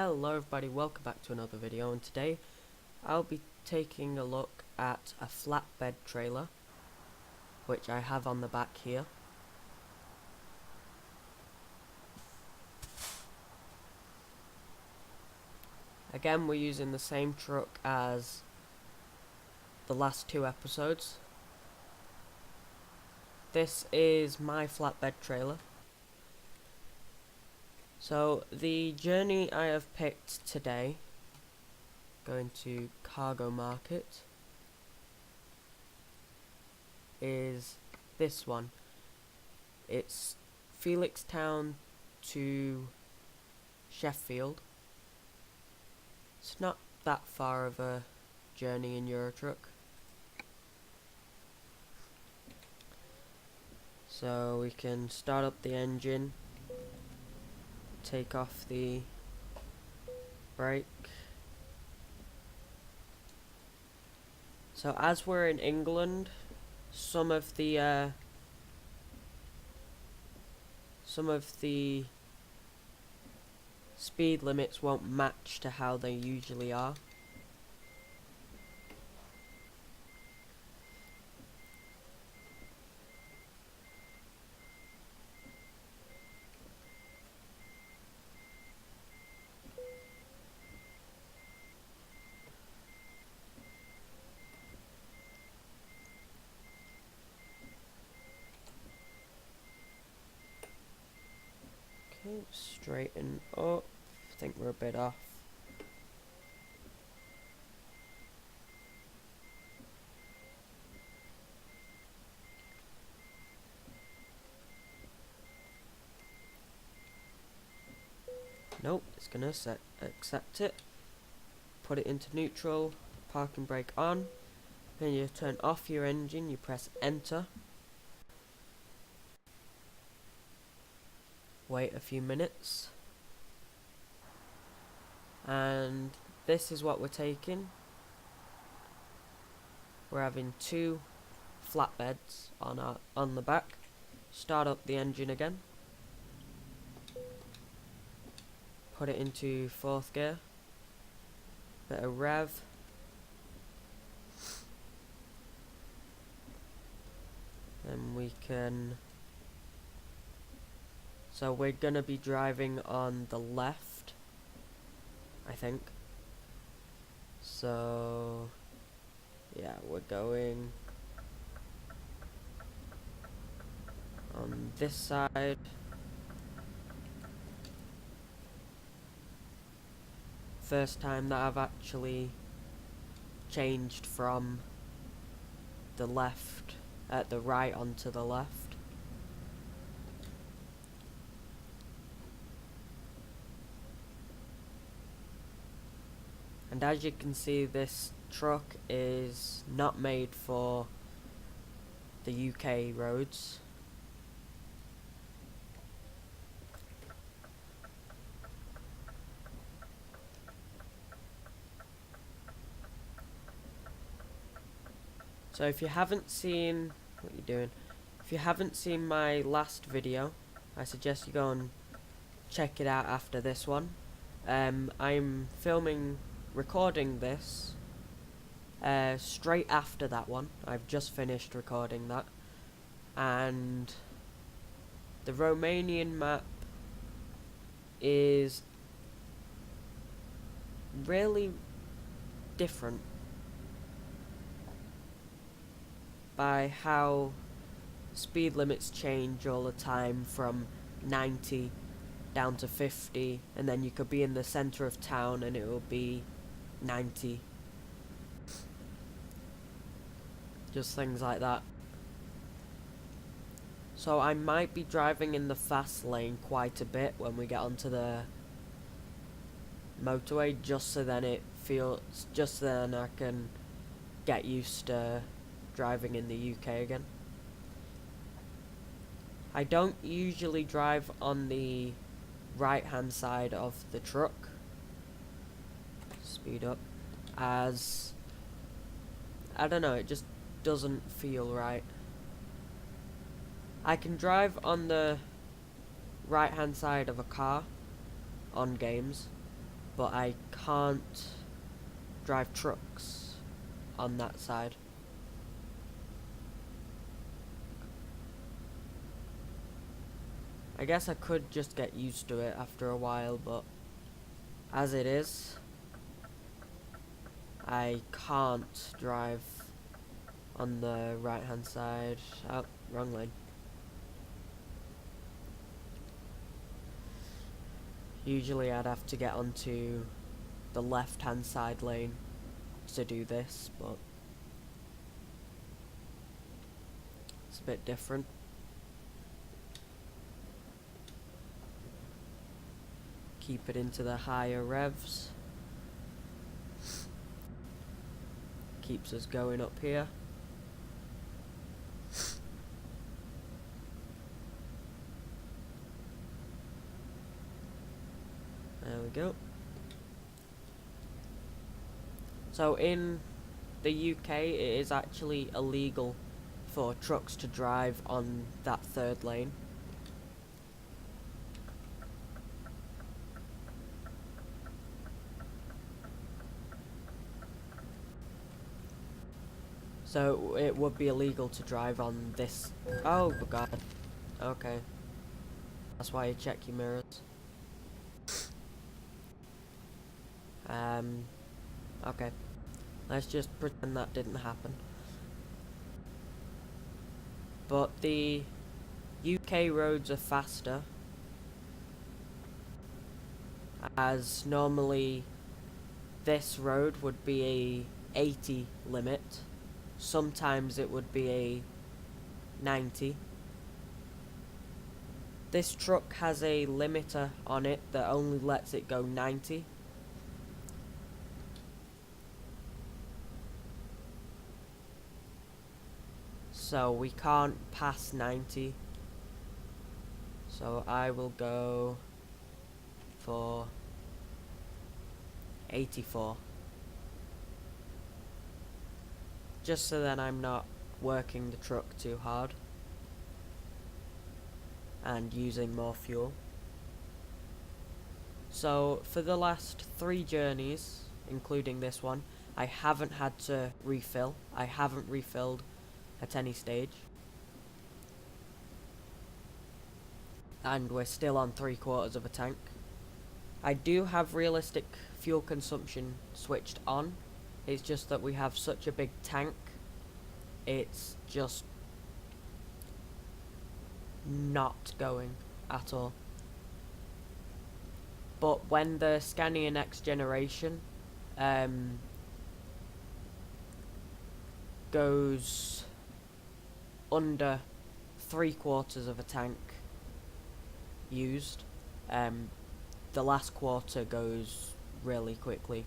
Hello everybody, welcome back to another video, and today I'll be taking a look at a flatbed trailer which I have on the back here. Again, we're using the same truck as the last two episodes. This is my flatbed trailer. So the journey I have picked today, going to Cargo Market, is this one. It's Felixtown to Sheffield. It's not that far of a journey in your truck. So we can start up the engine, take off the brake. So as we're in England, some of the speed limits won't match to how they usually are. Okay, straighten up. I think we're a bit off. Nope, it's gonna accept it. Put it into neutral, parking brake on. Then you turn off your engine, you press enter. Wait a few minutes. And this is what we're taking. We're having two flatbeds on the back. Start up the engine again. Put it into fourth gear. Bit of rev. Then we can. So we're gonna be driving on the left, I think. So yeah, we're going on this side. First time that I've actually changed from the left at the right onto the left. And as you can see, this truck is not made for the UK roads. So if you haven't seen, what are you doing? If you haven't seen my last video, I suggest you go and check it out after this one. I'm recording this straight after that one. I've just finished recording that, and the Romanian map is really different by how speed limits change all the time from 90 down to 50, and then you could be in the center of town and it will be 90. Just things like that. So I might be driving in the fast lane quite a bit when we get onto the motorway, just so then I can get used to driving in the UK again. I don't usually drive on the right hand side of the truck. Speed up, as I don't know, it just doesn't feel right. I can drive on the right hand side of a car on games, but I can't drive trucks on that side. I guess I could just get used to it after a while, but as it is, I can't drive on the right hand side. Oh, wrong lane. Usually I'd have to get onto the left hand side lane to do this, but it's a bit different. Keep it into the higher revs. Keeps us going up here. There we go. So in the UK, it is actually illegal for trucks to drive on that third lane. So it would be illegal to drive on this. Oh god. Okay. That's why you check your mirrors. Okay. Let's just pretend that didn't happen. But the UK roads are faster, as normally this road would be a 80 limit. Sometimes it would be a 90. This truck has a limiter on it that only lets it go 90. So we can't pass 90. So I will go for 84. Just so that I'm not working the truck too hard and using more fuel. So for the last 3 journeys, including this one, I haven't had to refill. I haven't refilled at any stage. And we're still on 3/4 of a tank. I do have realistic fuel consumption switched on. It's just that we have such a big tank, it's just not going at all. But when the Scania Next Generation goes under 3/4 of a tank used, the last quarter goes really quickly.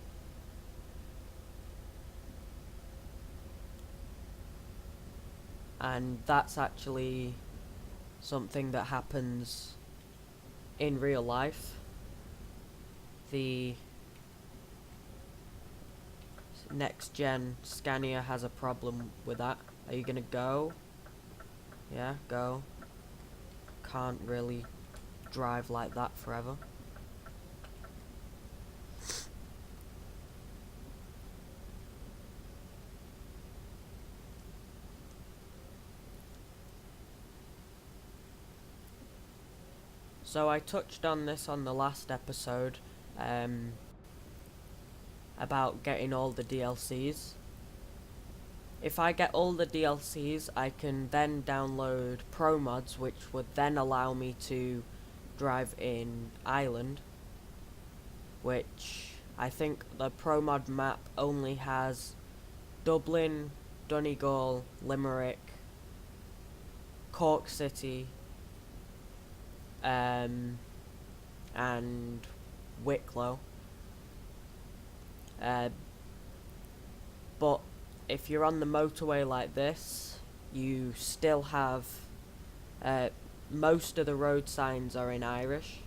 And that's actually something that happens in real life. The next gen Scania has a problem with that. Are you gonna go? Yeah, go. Can't really drive like that forever. So I touched on this on the last episode, about getting all the DLCs. If I get all the DLCs, I can then download pro mods, which would then allow me to drive in Ireland, which I think the pro mod map only has Dublin, Donegal, Limerick, Cork City, and Wicklow. But if you're on the motorway like this, you still have most of the road signs are in Irish,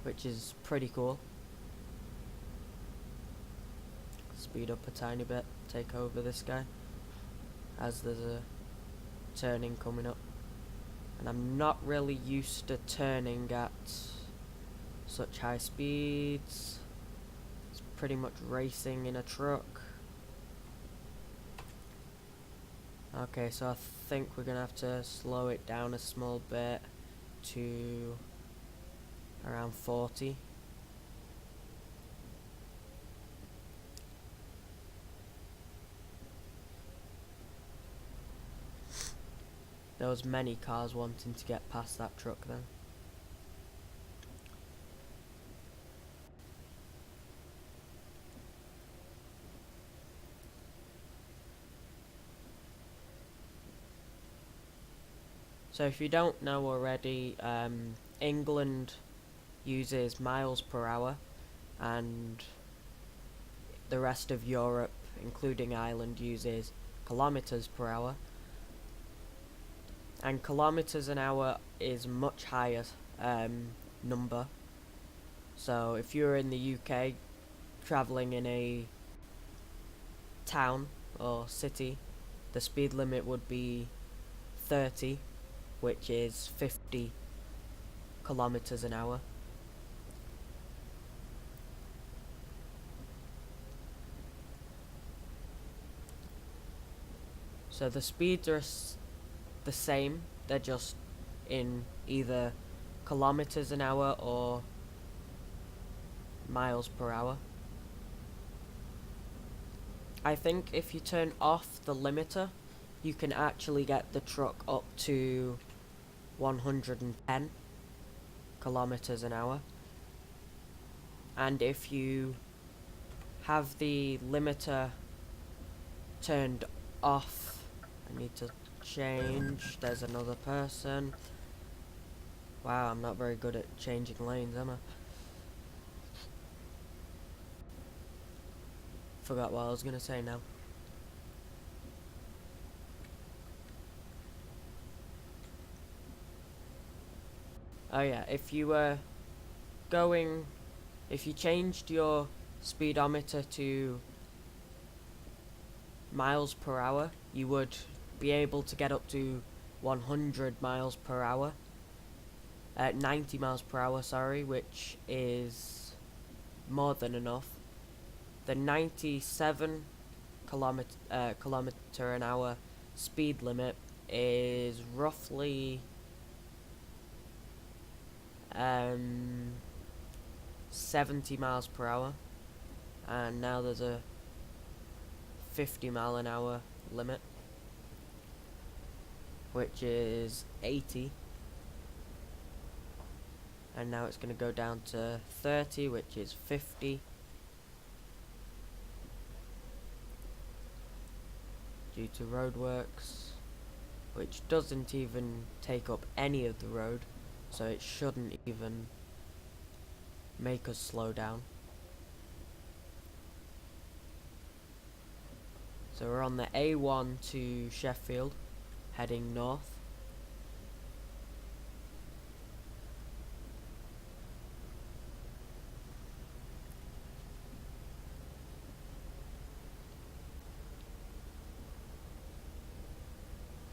which is pretty cool. Speed up a tiny bit, take over this guy, as there's a turning coming up. And I'm not really used to turning at such high speeds. It's pretty much racing in a truck. Okay, so I think we're gonna have to slow it down a small bit to around 40. There was many cars wanting to get past that truck then. So if you don't know already, England uses miles per hour and the rest of Europe, including Ireland, uses kilometers per hour. And kilometers an hour is much higher number. So if you're in the UK traveling in a town or city, the speed limit would be 30, which is 50 kilometers an hour. So the speeds are the same, they're just in either kilometers an hour or miles per hour. I think if you turn off the limiter, you can actually get the truck up to 110 kilometers an hour. And if you have the limiter turned off, I need to change, there's another person. Wow, I'm not very good at changing lanes, am I? Forgot what I was gonna say now. Oh yeah, if you if you changed your speedometer to miles per hour, you would be able to get up to 100 miles per hour. 90 miles per hour, sorry, which is more than enough. The 97 kilometer an hour speed limit is roughly 70 miles per hour, and now there's a 50 mile an hour limit, which is 80, and now it's going to go down to 30, which is 50, due to roadworks, which doesn't even take up any of the road, so it shouldn't even make us slow down. So we're on the A1 to Sheffield, heading north.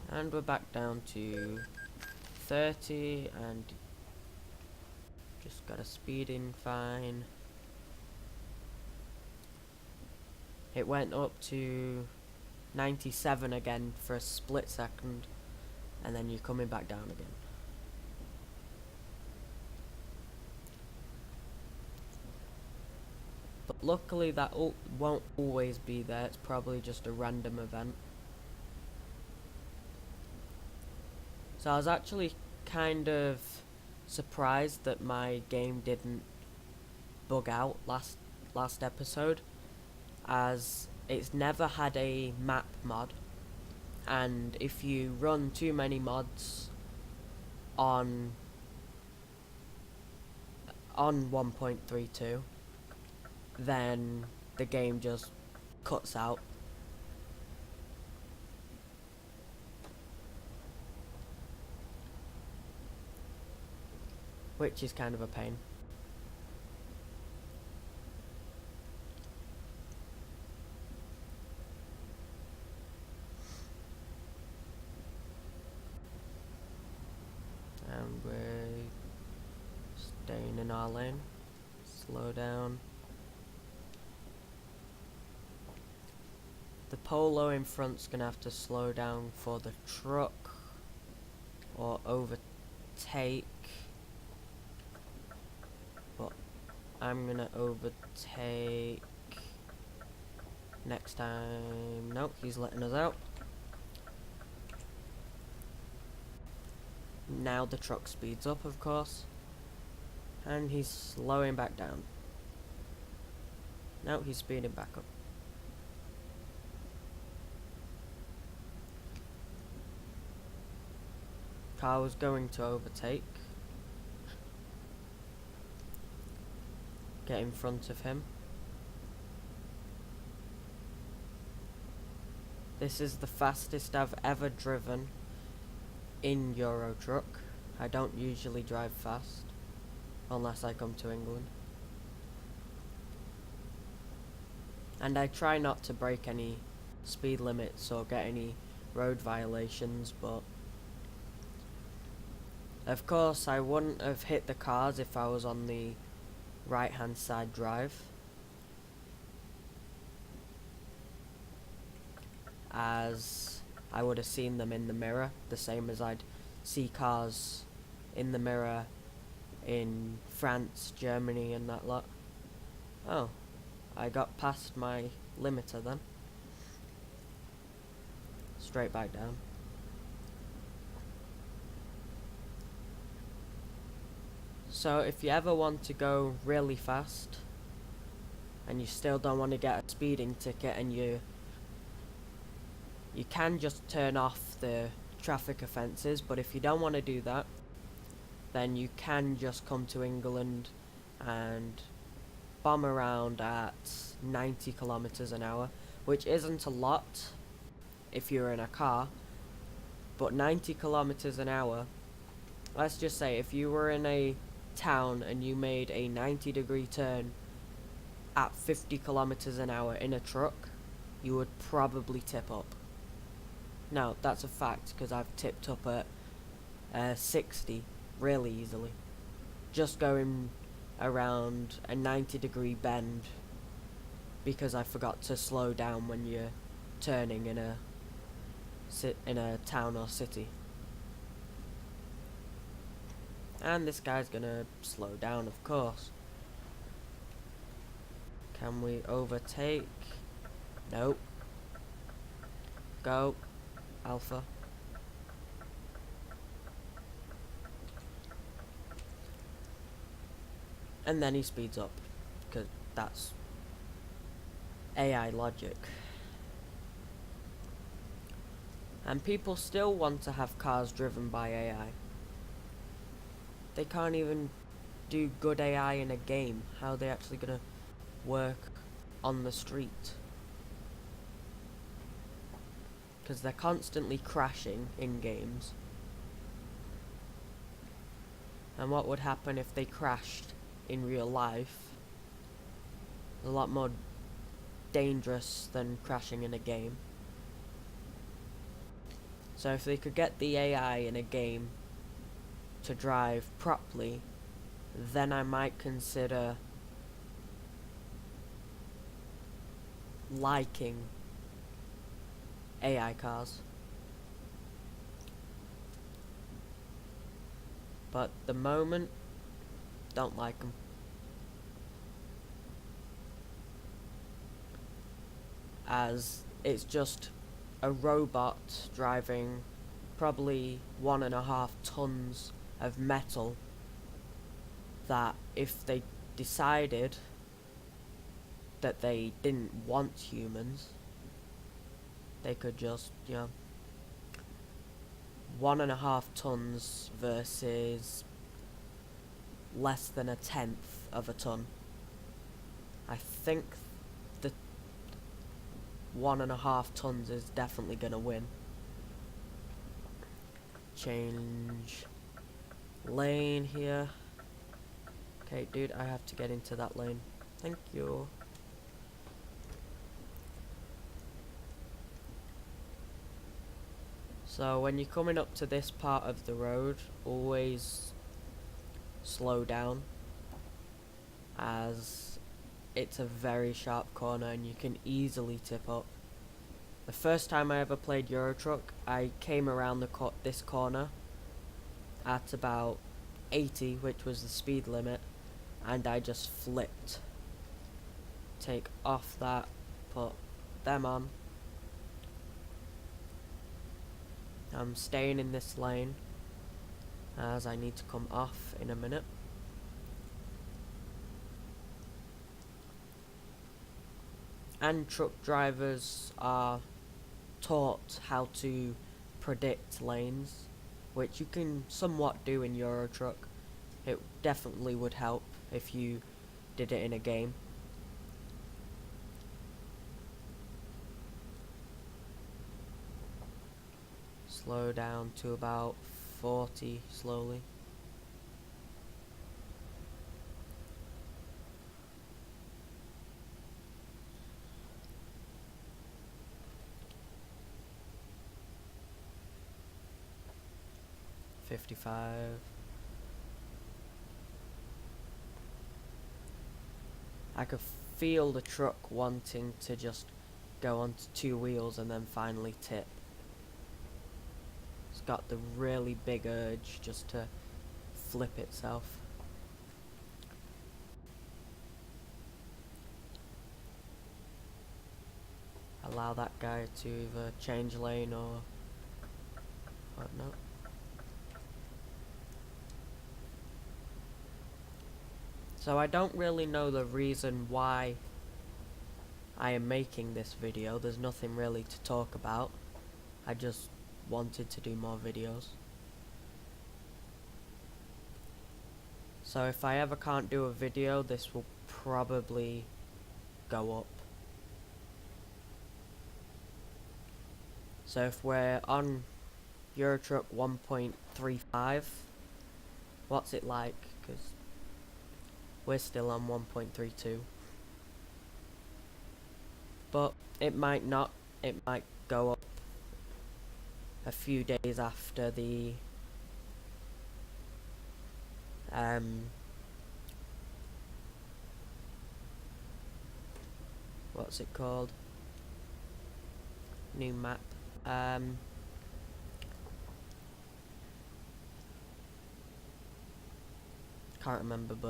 And we're back down to 30 and just got a speeding fine. It went up to 97 again for a split second, and then you're coming back down again. But luckily that won't always be there, it's probably just a random event. So I was actually kind of surprised that my game didn't bug out last episode, as it's never had a map mod, and if you run too many mods on 1.32, then the game just cuts out. Which is kind of a pain. And we're staying in our lane. Slow down. The Polo in front's gonna have to slow down for the truck or overtake, but I'm gonna overtake next time. Nope, he's letting us out. Now the truck speeds up, of course, and he's slowing back down. Now he's speeding back up. Car was going to overtake. Get in front of him. This is the fastest I've ever driven in Euro Truck. I don't usually drive fast unless I come to England. And I try not to break any speed limits or get any road violations, but of course I wouldn't have hit the cars if I was on the right hand side drive, as I would have seen them in the mirror, the same as I'd see cars in the mirror in France, Germany and that lot. Oh, I got past my limiter then. Straight back down. So if you ever want to go really fast and you still don't want to get a speeding ticket, and you can just turn off the traffic offences, but if you don't want to do that, then you can just come to England and bomb around at 90 kilometers an hour, which isn't a lot if you're in a car, but 90 kilometers an hour, let's just say if you were in a town and you made a 90-degree turn at 50 kilometers an hour in a truck, you would probably tip up. Now that's a fact, because I've tipped up at 60 really easily, just going around a 90-degree bend because I forgot to slow down when you're turning in a town or city. And this guy's gonna slow down, of course. Can we overtake? Nope. Go, Alpha. And then he speeds up, because that's AI logic. And people still want to have cars driven by AI. They can't even do good AI in a game. How are they actually gonna work on the street? Because they're constantly crashing in games. And what would happen if they crashed in real life? A lot more dangerous than crashing in a game. So if they could get the AI in a game to drive properly, then I might consider liking AI cars. But the moment, don't like them. As it's just a robot driving probably 1.5 tons of metal, that if they decided that they didn't want humans, they could just, 1.5 tons versus less than 1/10 of a ton. I think the 1.5 tons is definitely gonna win. Change lane here. Okay, dude, I have to get into that lane. Thank you. So when you're coming up to this part of the road, always slow down. as it's a very sharp corner and you can easily tip up. The first time I ever played Euro Truck, I came around this corner at about 80, which was the speed limit, and I just flipped. Take off that, put them on. I'm staying in this lane as I need to come off in a minute. And truck drivers are taught how to predict lanes, which you can somewhat do in Euro Truck. It definitely would help if you did it in a game. Slow down to about 40 slowly. $55. I could feel the truck wanting to just go onto two wheels and then finally tip. It's got the really big urge just to flip itself. Allow that guy to either change lane or whatnot. So I don't really know the reason why I am making this video. There's nothing really to talk about. I just wanted to do more videos. So if I ever can't do a video, this will probably go up. So if we're on Euro Truck 1.35, what's it like? Because we're still on 1.32. But it might not. It might go up a few days after the what's it called? New map. Can't remember, but